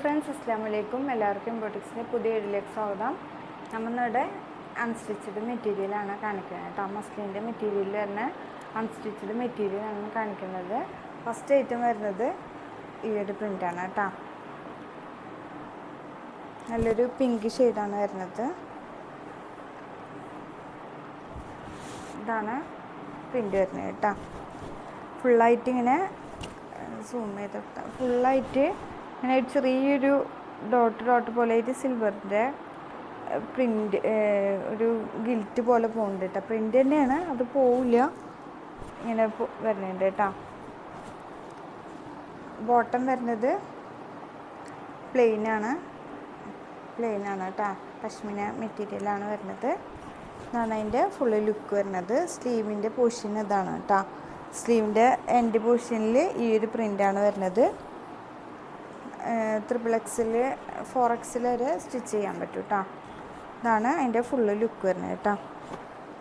Friends, അസ്സലാമു അലൈക്കും. എല്ലാവർക്കും ബോട്ടിക്സിൻ്റെ പുതിയ വീഡിയോയിലേക്ക് സ്വാഗതം. നമ്മളിവിടെ അൺസ്റ്റിച്ചഡ് മെറ്റീരിയലാണ് കാണിക്കുന്നത് കേട്ടോ. മസ്ലിൻ്റെ മെറ്റീരിയൽ തന്നെ അൺസ്റ്റിച്ചഡ് മെറ്റീരിയലാണ് കാണിക്കുന്നത്. ഫസ്റ്റ് ഐറ്റം വരുന്നത് ഈ ഒരു പ്രിൻ്റാണ് കേട്ടോ. നല്ലൊരു പിങ്ക് ഷെയ്ഡാണ് വരുന്നത്. ഇതാണ് പ്രിൻ്റ് വരുന്നത് കേട്ടോ. ഫുള്ളായിട്ട് ഇങ്ങനെ സൂം ചെയ്തിട്ട് ഫുള്ളായിട്ട് ഇങ്ങനെ ചെറിയൊരു ഡോട്ട് പോലെയായിട്ട് സിൽവറിൻ്റെ പ്രിൻ്റ് ഒരു ഗിൽറ്റ് പോലെ പോകുന്നുണ്ട് കേട്ടോ. പ്രിൻ്റ് തന്നെയാണ്, അത് പോവില്ല, ഇങ്ങനെ വരുന്നുണ്ട് കേട്ടോ. ബോട്ടം വരുന്നത് പ്ലെയിനാണ് കേട്ടോ. പശ്മിന മെറ്റീരിയലാണ് വരുന്നത്. ഇതാണ് അതിൻ്റെ ഫുള്ള് ലുക്ക് വരുന്നത്. സ്ലീവിൻ്റെ പോർഷൻ ഇതാണ് കേട്ടോ. സ്ലീവിൻ്റെ എൻഡ് പോർഷനിൽ ഈ ഒരു പ്രിൻ്റാണ് വരുന്നത്. XXL 4XL വരെ സ്റ്റിച്ച് ചെയ്യാൻ പറ്റും കേട്ടോ. ഇതാണ് അതിൻ്റെ ഫുള്ള് ലുക്ക് വരുന്നത് കേട്ടോ.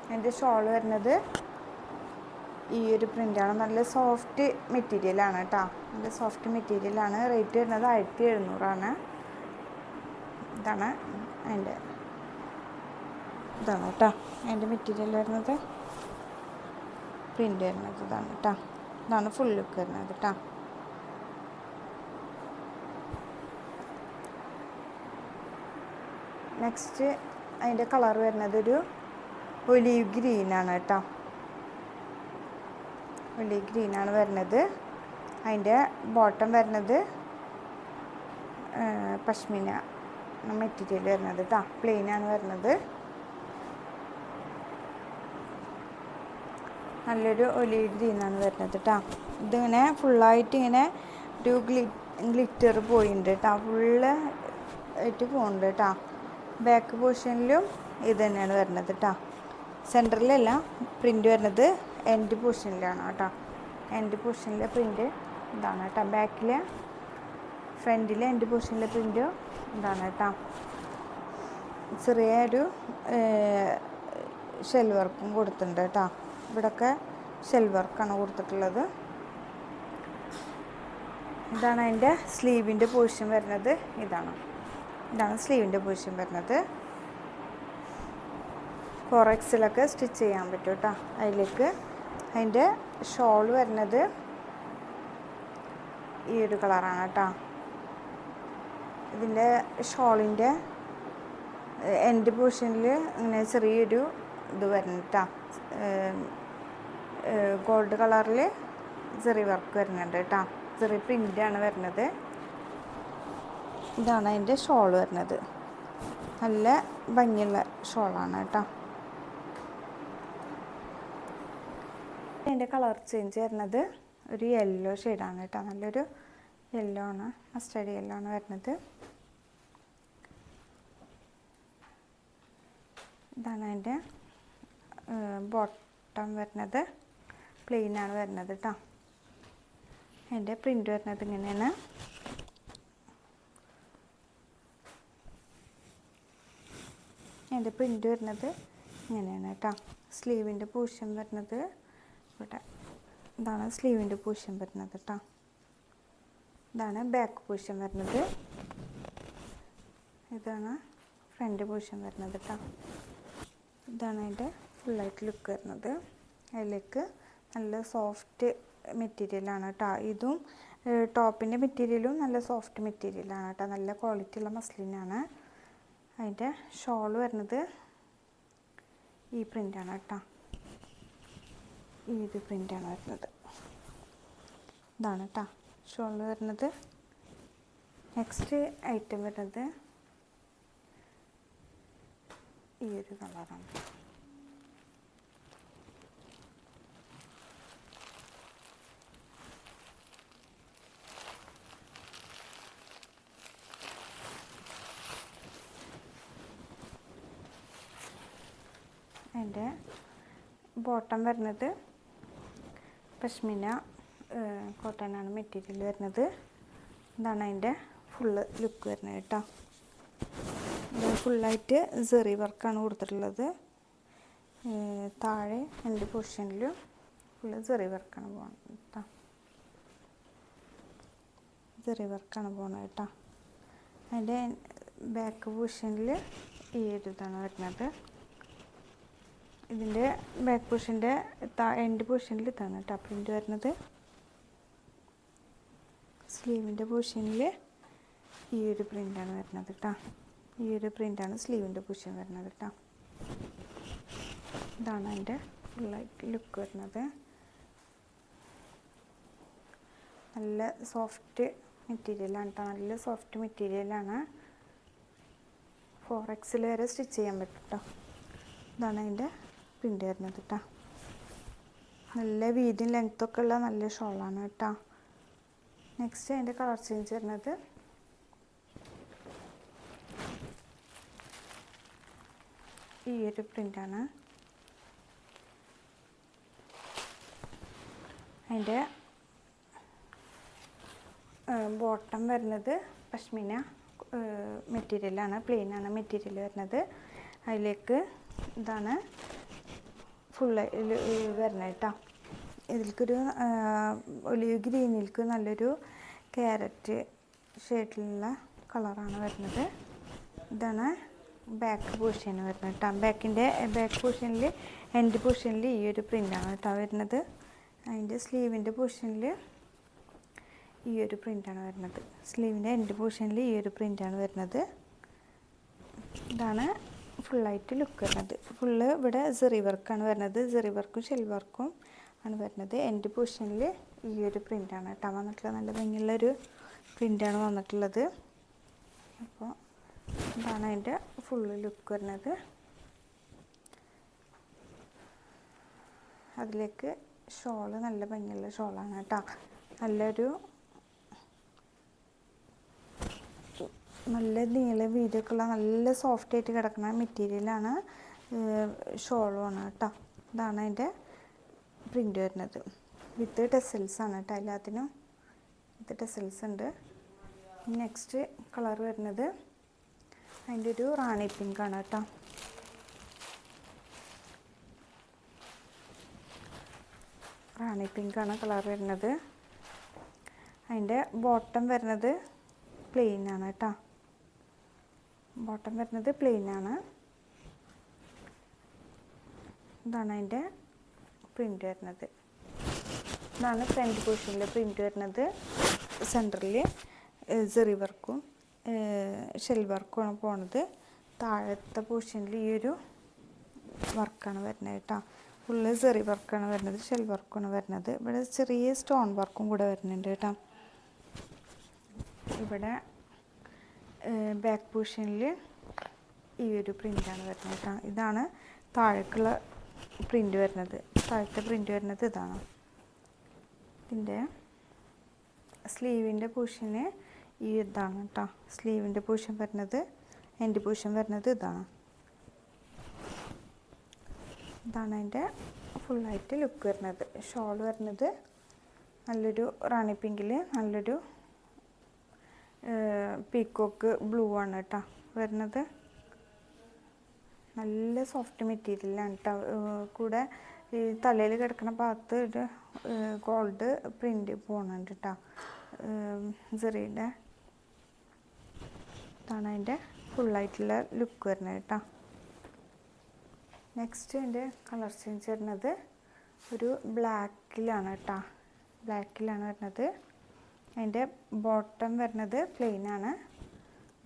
അതിൻ്റെ ഷോൾ വരുന്നത് ഈ ഒരു പ്രിൻ്റാണ്. നല്ല സോഫ്റ്റ് മെറ്റീരിയലാണ് കേട്ടോ. നല്ല സോഫ്റ്റ് മെറ്റീരിയലാണ്. റേറ്റ് വരുന്നത് 1700 ഇതാണ് അതിൻ്റെ കേട്ടോ. അതിൻ്റെ മെറ്റീരിയൽ വരുന്നത് പ്രിൻ്റ് വരുന്നത് ഇതാണ് കേട്ടോ. ഇതാണ് ഫുൾ ലുക്ക് വരുന്നത് കേട്ടോ. നെക്സ്റ്റ് അതിൻ്റെ കളർ വരുന്നത് ഒരു ഒലീവ് ഗ്രീനാണ് കേട്ടോ. ഒലീവ് ഗ്രീനാണ് വരുന്നത്. അതിൻ്റെ ബോട്ടം വരുന്നത് പശ്മിന മെറ്റീരിയൽ വരുന്നത് കേട്ടോ. പ്ലെയിനാണ് വരുന്നത്. നല്ലൊരു ഒലീവ് ഗ്രീനാണ് വരുന്നത് കേട്ടോ. ഇതിങ്ങനെ ഫുള്ളായിട്ട് ഇങ്ങനെ ഒരു ഗ്ലിറ്റർ പോയിട്ടുണ്ട് കേട്ടോ. ഫുള്ള് ആയിട്ട് പോകുന്നുണ്ട് കേട്ടോ. ബാക്ക് പോർഷനിലും ഇത് തന്നെയാണ് വരുന്നത് കേട്ടോ. സെൻറ്ററിലല്ല പ്രിൻ്റ് വരുന്നത്, എൻഡ് പോർഷനിലാണ് കേട്ടോ. എൻഡ് പോർഷനിലെ പ്രിൻ്റ് ഇതാണ് കേട്ടോ. ബാക്കിലെ ഫ്രണ്ടിലെ എൻഡ് പോർഷനിലെ പ്രിൻ്റ് ഇതാണ് കേട്ടോ. ചെറിയൊരു ഷെൽ വർക്കും കൊടുത്തിട്ടുണ്ട് കേട്ടോ. ഇവിടെയൊക്കെ ഷെൽ വർക്കാണ് കൊടുത്തിട്ടുള്ളത്. ഇതാണ് അതിൻ്റെ സ്ലീവിൻ്റെ പോർഷൻ വരുന്നത്. ഇതാണ് സ്ലീവിൻ്റെ പോർഷൻ വരുന്നത്. 4XL സ്റ്റിച്ച് ചെയ്യാൻ പറ്റും കേട്ടോ. അതിലേക്ക് അതിൻ്റെ ഷോൾ വരുന്നത് ഈ ഒരു കളറാണ് കേട്ടോ. ഇതിൻ്റെ ഷോളിൻ്റെ എൻഡ് പോർഷനിൽ ഇങ്ങനെ ചെറിയൊരു ഇത് വരുന്നുണ്ട് കേട്ടോ. ഗോൾഡ് കളറിൽ ചെറിയ വർക്ക് വരുന്നുണ്ട് കേട്ടോ. ചെറിയ പ്രിൻ്റാണ് വരുന്നത്. ഇതാണ് അതിൻ്റെ ഷോൾ വരുന്നത്. നല്ല ഭംഗിയുള്ള ഷോളാണ് കേട്ടോ. അതിൻ്റെ കളർ ചേഞ്ച് വരുന്നത് ഒരു യെല്ലോ ഷെയ്ഡാണ് കേട്ടോ. നല്ലൊരു യെല്ലോ ആണ്, മസ്റ്റർഡ് യെല്ലോ ആണ് വരുന്നത്. ഇതാണ് അതിൻ്റെ ബോട്ടം വരുന്നത്. പ്ലെയിനാണ് വരുന്നത് കേട്ടോ. അതിൻ്റെ പ്രിൻ്റ് വരുന്നത് ഇങ്ങനെയാണ്. അതിൻ്റെ പ്രിൻ്റ് വരുന്നത് ഇങ്ങനെയാണ് കേട്ടോ. സ്ലീവിൻ്റെ പോർഷൻ വരുന്നത് ഇവിടെ ഇതാണ്. സ്ലീവിൻ്റെ പോർഷൻ വരുന്നത് കേട്ടോ. ഇതാണ് ബാക്ക് പോർഷൻ വരുന്നത്. ഇതാണ് ഫ്രണ്ട് പോർഷൻ വരുന്നത് കേട്ടോ. ഇതാണ് അതിൻ്റെ ഫുള്ളായിട്ട് ലുക്ക് വരുന്നത്. അതിലേക്ക് നല്ല സോഫ്റ്റ് മെറ്റീരിയലാണ് കേട്ടോ. ഇതും ടോപ്പിൻ്റെ മെറ്റീരിയലും നല്ല സോഫ്റ്റ് മെറ്റീരിയലാണ് കേട്ടോ. നല്ല ക്വാളിറ്റി ഉള്ള മസ്ലിനാണ്. അതിൻ്റെ ഷോൾ വരുന്നത് ഈ പ്രിൻ്റാണ് കേട്ടോ. ഈ ഒരു പ്രിൻ്റാണ് വരുന്നത്. ഇതാണ് കേട്ടോ ഷോൾ വരുന്നത്. നെക്സ്റ്റ് ഐറ്റം വരുന്നത് ഈ ഒരു കളറാണ്. അതിൻ്റെ ബോട്ടം വരുന്നത് പശ്മിന കോട്ടനാണ് മെറ്റീരിയൽ വരുന്നത്. ഇതാണ് അതിൻ്റെ ഫുള്ള് ലുക്ക് വരുന്നത് കേട്ടോ. ഇത് ഫുള്ളായിട്ട് സെറി വർക്കാണ് കൊടുത്തിട്ടുള്ളത്. താഴെ എൻ്റെ പൊസിഷനിലും ഫുള്ള് സെറി വർക്കാണ് പോകുന്നത് കേട്ടോ. സെറി വർക്കാണ് പോകുന്നത് കേട്ടോ. അതിൻ്റെ ബാക്ക് പോർഷനിൽ ഈ ഒരു ഇതാണ് വരുന്നത്. ഇതിൻ്റെ ബാക്ക് പോർഷൻ്റെ എൻഡ് പോർഷനിൽ ഇതാണ് കേട്ടോ പ്രിൻ്റ് വരുന്നത്. സ്ലീവിൻ്റെ പോർഷനിൽ ഈ ഒരു പ്രിൻ്റാണ് വരുന്നത് കേട്ടോ. ഈ ഒരു പ്രിൻ്റാണ് സ്ലീവിൻ്റെ പോർഷൻ വരുന്നത് കേട്ടോ. ഇതാണ് അതിൻ്റെ ഫുള്ളായിട്ട് ലുക്ക് വരുന്നത്. നല്ല സോഫ്റ്റ് മെറ്റീരിയലാണ് കേട്ടോ. നല്ല സോഫ്റ്റ് മെറ്റീരിയലാണ്. 4XL വരെ സ്റ്റിച്ച് ചെയ്യാൻ പറ്റും കേട്ടോ. ഇതാണ് അതിൻ്റെ പ്രിൻ്റ് വരുന്നത് കേട്ടോ. നല്ല വീതിയും ലെങ്ത്തൊക്കെ ഉള്ള നല്ല ഷോളാണ് കേട്ടോ. നെക്സ്റ്റ് അതിൻ്റെ കളർ ചേഞ്ച് വരുന്നത് ഈ ഒരു പ്രിൻ്റാണ്. അതിൻ്റെ ബോട്ടം വരുന്നത് പശ്മിന മെറ്റീരിയലാണ്, പ്ലെയിനാണ് മെറ്റീരിയൽ വരുന്നത്. അതിലേക്ക് ഇതാണ് ഫുള്ള് വരുന്നത് കേട്ടോ. ഇതിലേക്കൊരു ഒലിവ് ഗ്രീനിലേക്ക് നല്ലൊരു ക്യാരറ്റ് ഷെയ്ഡിലുള്ള കളറാണ് വരുന്നത്. ഇതാണ് ബാക്ക് പോർഷൻ വരുന്നത് കേട്ടോ. ബാക്ക് പോർഷനിൽ എൻഡ് പോർഷനിൽ ഈ ഒരു പ്രിൻ്റാണ് കേട്ടോ വരുന്നത്. അതിൻ്റെ സ്ലീവിൻ്റെ പോർഷനിൽ ഈ ഒരു പ്രിൻ്റാണ് വരുന്നത്. സ്ലീവിൻ്റെ എൻഡ് പോർഷനിൽ ഈ ഒരു പ്രിൻ്റാണ് വരുന്നത്. ഇതാണ് ഫുള്ളായിട്ട് ലുക്ക് വരുന്നത്. ഫുള്ള് ഇവിടെ സെറി വർക്കാണ് വരുന്നത്. സെറി വർക്കും ഷെൽ വർക്കും ആണ് വരുന്നത്. എൻഡ് പോർഷനിൽ ഈ ഒരു പ്രിൻ്റാണ് കേട്ടോ വന്നിട്ടുള്ളത്. നല്ല ഭംഗിയുള്ളൊരു പ്രിൻ്റാണ് വന്നിട്ടുള്ളത്. അപ്പോൾ ഇതാണ് അതിൻ്റെ ഫുള്ള് ലുക്ക് വരുന്നത്. അതിലേക്ക് ഷോള് നല്ല ഭംഗിയുള്ള ഷോളാണ് കേട്ടോ. നല്ല നീള വീതിയൊക്കെയുള്ള നല്ല സോഫ്റ്റായിട്ട് കിടക്കുന്ന മെറ്റീരിയലാണ്. ഷോളുമാണ് കേട്ടോ. ഇതാണ് അതിൻ്റെ പ്രിൻ്റ് വരുന്നത്. വിത്ത് ടെസൽസാണ് കേട്ടോ. എല്ലാത്തിനും വിത്ത് ടെസൽസ് ഉണ്ട്. നെക്സ്റ്റ് കളർ വരുന്നത് അതിൻ്റെ ഒരു റാണി പിങ്കാണ് കേട്ടോ. റാണി പിങ്കാണ് കളർ വരുന്നത്. അതിൻ്റെ ബോട്ടം വരുന്നത് പ്ലെയിനാണ് കേട്ടോ. ബോട്ടം വരുന്നത് പ്ലെയിനാണ്. ഇതാണ് അതിൻ്റെ പ്രിൻ്റ് വരുന്നത്. ഇതാണ് ഫ്രണ്ട് പോർഷനിൽ പ്രിൻ്റ് വരുന്നത്. സെൻറ്ററിൽ സെറി വർക്കും ഷെൽ വർക്കുമാണ് പോണത്. താഴത്തെ പോർഷനിൽ ഈ ഒരു വർക്കാണ് വരുന്നത് കേട്ടോ. ഫുള്ള് സെറി വർക്കാണ് വരുന്നത്, ഷെൽ വർക്കാണ് വരുന്നത്. ഇവിടെ ചെറിയ സ്റ്റോൺ വർക്കും കൂടെ വരുന്നുണ്ട് കേട്ടോ. ഇവിടെ ബാക്ക് പോർഷനിൽ ഈ ഒരു പ്രിൻ്റാണ് വരുന്നത് കേട്ടോ. ഇതാണ് താഴേക്കുള്ള പ്രിൻ്റ് വരുന്നത്. താഴത്തെ പ്രിൻ്റ് വരുന്നത് ഇതാണ്. ഇതിൻ്റെ സ്ലീവിൻ്റെ പോർഷന് ഈ ഇതാണ് കേട്ടോ. സ്ലീവിൻ്റെ പോർഷൻ വരുന്നത്, എൻഡ് പോർഷൻ വരുന്നത് ഇതാണ്. ഇതാണ് അതിൻ്റെ ഫുള്ളായിട്ട് ലുക്ക് വരുന്നത്. ഷോൾ വരുന്നത് നല്ലൊരു റാണി പിങ്കിൽ നല്ലൊരു പീക്കോക്ക് ബ്ലൂ ആണ് കേട്ടോ വരുന്നത്. നല്ല സോഫ്റ്റ് മെറ്റീരിയലാണ് കേട്ടോ. കൂടെ ഈ തലയിൽ കിടക്കുന്ന ഭാഗത്ത് ഒരു ഗോൾഡ് പ്രിൻ്റ് പോകുന്നുണ്ട് കേട്ടോ. സെറിയുടെ ഇതാണ് അതിൻ്റെ ഫുള്ളായിട്ടുള്ള ലുക്ക് വരുന്നത് കേട്ടോ. നെക്സ്റ്റ് അതിൻ്റെ കളർ ചേഞ്ച് വരുന്നത് ഒരു ബ്ലാക്കിലാണ് കേട്ടോ. ബ്ലാക്കിലാണ് വരുന്നത്. അതിൻ്റെ ബോട്ടം വരുന്നത് പ്ലെയിനാണ്.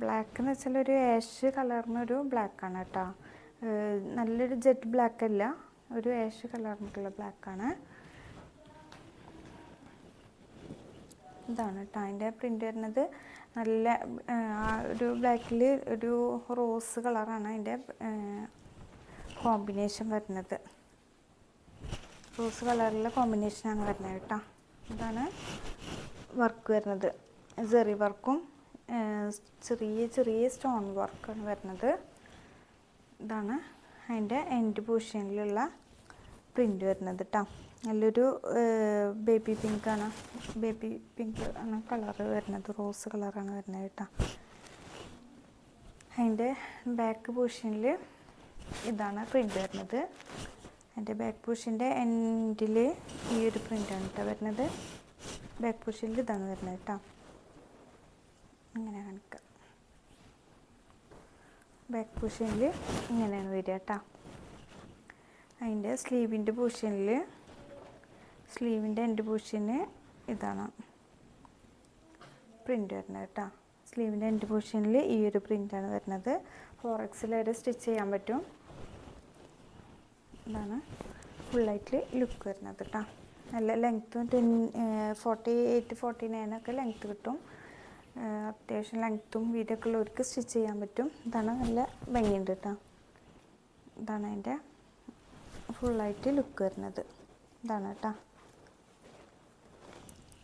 ബ്ലാക്ക് എന്ന് വെച്ചാൽ ഒരു ആഷ് കളറിനൊരു ബ്ലാക്കാണ് കേട്ടോ. നല്ലൊരു ജെറ്റ് ബ്ലാക്ക് അല്ല, ഒരു ആഷ് കളറിനുള്ള ബ്ലാക്കാണ്. ഇതാണ് കേട്ടോ അതിൻ്റെ പ്രിൻ്റ് വരുന്നത്. നല്ല ഒരു ബ്ലാക്കിൽ ഒരു റോസ് കളറാണ് അതിൻ്റെ കോമ്പിനേഷൻ വരുന്നത്. റോസ് കളറിലുള്ള കോമ്പിനേഷനാണ് വരുന്നത് കേട്ടോ. ഇതാണ് വർക്ക് വരുന്നത്. സെറി വർക്കും ചെറിയ ചെറിയ സ്റ്റോൺ വർക്കാണ് വരുന്നത്. ഇതാണ് അതിൻ്റെ എൻഡ് പോർഷനിലുള്ള പ്രിൻ്റ് വരുന്നത് കേട്ടോ. നല്ലൊരു ബേബി പിങ്ക് ആണ് കളറ് വരുന്നത്. റോസ് കളറാണ് വരുന്നത് കേട്ടോ. അതിൻ്റെ ബാക്ക് പോർഷനിൽ ഇതാണ് പ്രിൻ്റ് വരുന്നത്. അതിൻ്റെ ബാക്ക് പോർഷൻ്റെ എൻഡിൽ ഈ ഒരു പ്രിൻ്റാണ് കേട്ടോ വരുന്നത്. ബാക്ക് പോർഷനിൽ ഇതാണ് വരുന്നത് കേട്ടോ. അങ്ങനെ കാണിക്കാം. ബാക്ക് പോർഷനിൽ ഇങ്ങനെയാണ് വരിക കേട്ടോ. അതിൻ്റെ സ്ലീവിൻ്റെ പോർഷനിൽ സ്ലീവിൻ്റെ എൻഡ് പോർഷന് ഇതാണ് പ്രിൻ്റ് വരുന്നത് കേട്ടോ. സ്ലീവിൻ്റെ എൻഡ് പോർഷനിൽ ഈ ഒരു പ്രിൻ്റാണ് വരുന്നത്. 4X വരെ സ്റ്റിച്ച് ചെയ്യാൻ പറ്റും. ഇതാണ് ഫുള്ളായിട്ട് ലുക്ക് വരുന്നത് കേട്ടോ. നല്ല ലെങ്ത്തും 48 49 ഒക്കെ ലെങ്ത്ത് കിട്ടും. അത്യാവശ്യം ലെങ്ത്തും വീതിയൊക്കെ ഉള്ളവർക്ക് സ്റ്റിച്ച് ചെയ്യാൻ പറ്റും. ഇതാണ് നല്ല ഭംഗിയുണ്ട് കേട്ടോ. ഇതാണ് അതിൻ്റെ ഫുള്ളായിട്ട് ലുക്ക് വരുന്നത്. ഇതാണ് കേട്ടോ.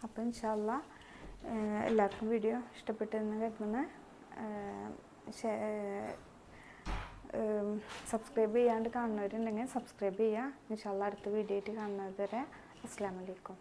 അപ്പോൾ ഇൻഷാ അല്ലാഹ് എല്ലാവർക്കും വീഡിയോ ഇഷ്ടപ്പെട്ടെന്ന് കരുതുന്നു. സബ്സ്ക്രൈബ് ചെയ്യാണ്ട് കാണുന്നവരുണ്ടെങ്കിൽ സബ്സ്ക്രൈബ് ചെയ്യുക. ഇൻഷാ അല്ലാഹ് അടുത്ത വീഡിയോ ആയിട്ട് കാണുന്നത് വരെ അസ്സലാമു അലൈക്കും.